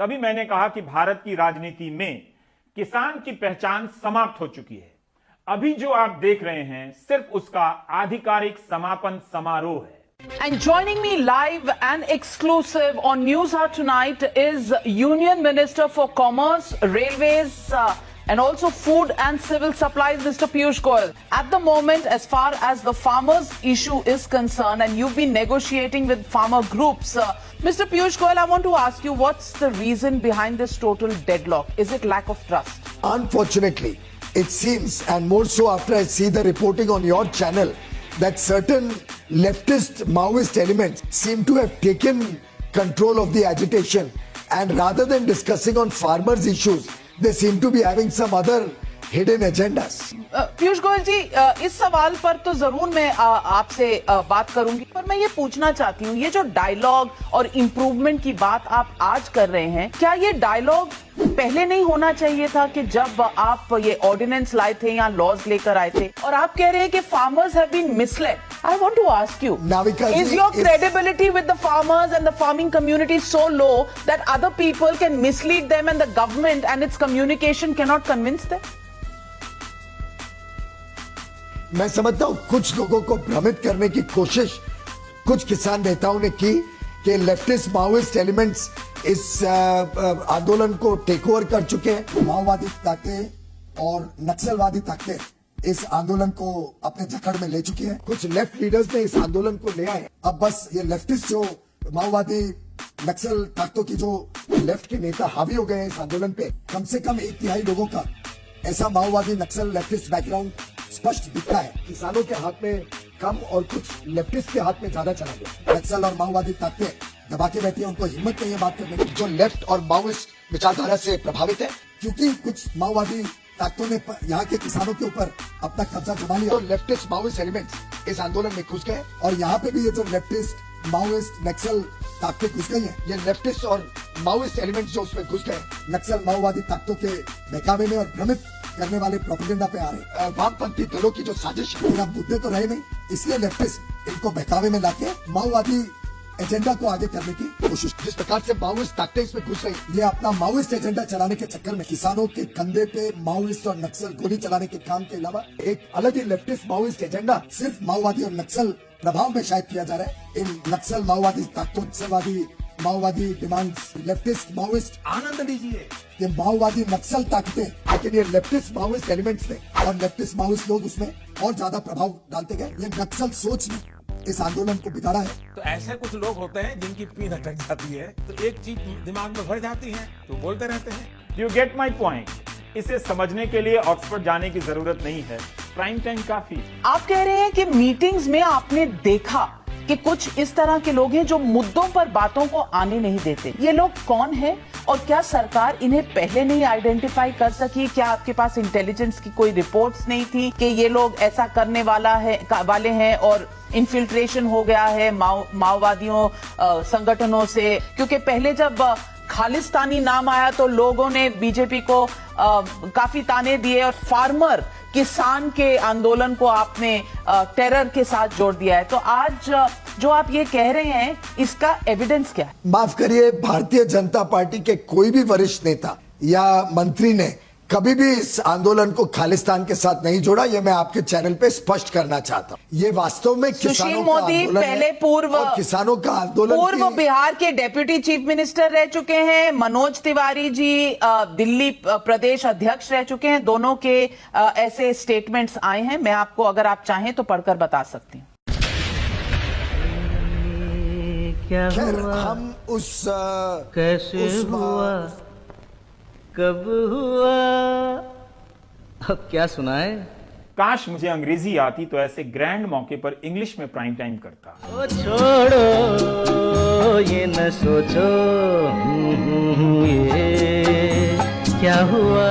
तभी मैंने कहा कि भारत की राजनीति में किसान की पहचान समाप्त हो चुकी है। अभी जो आप देख रहे हैं सिर्फ उसका आधिकारिक समापन समारोह है। And joining me live and exclusive on News Hour tonight is Union Minister for Commerce, Railways, and also Food and Civil Supplies, Mr. Piyush Goyal. At the moment, as far as the farmers' issue is concerned, and you've been negotiating with farmer groups, Mr. Piyush Goyal, I want to ask you, what's the reason behind this total deadlock? Is it lack of trust? Unfortunately, it seems, and more so after I see the reporting on your channel, that certain leftist Maoist elements seem to have taken control of the agitation, and rather than discussing on farmers' issues, they seem to be having some other hidden agendas. Piyush Goyal जी, इस सवाल पर तो जरूर मैं आपसे बात करूंगी, पर मैं ये पूछना चाहती हूँ, ये जो डायलॉग और इम्प्रूवमेंट की बात आप आज कर रहे हैं, क्या ये डायलॉग पहले नहीं होना चाहिए था कि जब आप ये ऑर्डिनेंस लाए थे या लॉज लेकर आए थे? और आप कह रहे हैं कि farmers have been misled. I want to ask you, is your credibility with the farmers and the farming community so low that other people can mislead them and the government and its communication cannot convince them? मैं समझता हूँ कुछ लोगों को भ्रमित करने की कोशिश कुछ किसान नेताओं ने की कि लेफ्टिस्ट माओइस्ट एलिमेंट्स इस आंदोलन को टेक ओवर कर चुके हैं. माओवादी ताकतें और नक्सलवादी ताकतें इस आंदोलन को अपने जकड़ में ले चुकी हैं. कुछ लेफ्ट लीडर्स ने इस आंदोलन को ले आए. अब बस ये लेफ्टिस्ट जो माओवादी नक्सल ताकतों की जो लेफ्ट के नेता हावी हो गए हैं इस आंदोलन पे, कम से कम 1/3 लोगों का ऐसा माओवादी नक्सल लेफ्टिस्ट बैकग्राउंड स्पष्ट दिखता है. किसानों के हाथ में कम और कुछ लेफ्टिस्ट के हाथ में ज्यादा चला गया. नक्सल और माओवादी ताकतें दबा के बैठी है, उनको हिम्मत नहीं है बात करने की, जो लेफ्ट और माओइस्ट विचारधारा से प्रभावित है, क्योंकि कुछ माओवादी ताकतों ने यहाँ के किसानों के ऊपर अपना कब्जा जमा लिया. तो लेफ्टिस्ट माओइस्ट एलिमेंट्स इस आंदोलन में घुस गए और यहाँ पे भी ये जो लेफ्टिस्ट माओइस्ट नक्सल ताकतें घुस गई हैं, ये लेफ्टिस्ट और माओइस्ट एलिमेंट्स जो उसमें घुस गए नक्सल माओवादी ताकतों के बहकावे में और भ्रमित करने वाले प्रोपेगेंडा पे आ रहे. वामपंथी दलों की जो साजिश है, मुद्दे तो रहे नहीं, इसलिए लेफ्टिस्ट इनको बहकावे में लाके माओवादी एजेंडा को आगे करने की कोशिश. जिस प्रकार से माओइस्ट ताकतें इसमें घुस रही, ये अपना माओइस्ट एजेंडा चलाने के चक्कर में किसानों के कंधे पे माओइस्ट और नक्सल गोली चलाने के काम के अलावा एक अलग ही लेफ्टिस्ट माओइस्ट एजेंडा सिर्फ माओवादी और नक्सल प्रभाव में शायद किया जा रहा है. इन नक्सल माओवादी ताकतों, नक्सलवादी माओवादी डिमांड्स, लेफ्टिस्ट माओइस्ट, आनंद लीजिए, ये माओवादी नक्सल ताकतें, लेकिन ये लेफ्टिस्ट माओइस्ट एलिमेंट्स थे और लेफ्टिस्ट माओइस्ट लोग उसमें और ज्यादा प्रभाव डालते गए. ये नक्सल सोच ने इस आंदोलन को बिगाड़ा है. तो ऐसे कुछ लोग होते हैं जिनकी पीठ अटक जाती है, तो एक चीज दिमाग में भर जाती है तो बोलते रहते हैं. You get my point. इसे समझने के लिए ऑक्सफोर्ड जाने की जरूरत नहीं है, प्राइम टाइम काफी. आप कह रहे हैं कि मीटिंग्स में आपने देखा कि कुछ इस तरह के लोग हैं जो मुद्दों पर बातों को आने नहीं देते. ये लोग कौन है और क्या सरकार इन्हें पहले नहीं आइडेंटिफाई कर सकी? क्या आपके पास इंटेलिजेंस की कोई रिपोर्ट्स नहीं थी कि ये लोग ऐसा करने वाले हैं और इन्फिल्ट्रेशन हो गया है माओवादियों संगठनों से? क्योंकि पहले जब खालिस्तानी नाम आया तो लोगों ने बीजेपी को काफी ताने दिए और फार्मर किसान के आंदोलन को आपने टेरर के साथ जोड़ दिया है. तो आज जो आप ये कह रहे हैं, इसका एविडेंस क्या है? माफ करिए, भारतीय जनता पार्टी के कोई भी वरिष्ठ नेता या मंत्री ने कभी भी इस आंदोलन को खालिस्तान के साथ नहीं जोड़ा. ये मैं आपके चैनल पे स्पष्ट करना चाहता हूँ. ये वास्तव में सुशील मोदी पहले किसानों का आंदोलन, पूर्व बिहार के डेप्यूटी चीफ मिनिस्टर रह चुके हैं. मनोज तिवारी जी दिल्ली प्रदेश अध्यक्ष रह चुके हैं. दोनों के ऐसे स्टेटमेंट्स आए हैं. मैं आपको, अगर आप चाहें तो पढ़कर बता सकती हूँ. क्या हुआ, हम उस कैसे हुआ, कब हुआ, अब क्या सुनाए? काश मुझे अंग्रेजी आती तो ऐसे ग्रैंड मौके पर इंग्लिश में प्राइम टाइम करता. ओ छोड़ो ये न सोचो, ये क्या हुआ.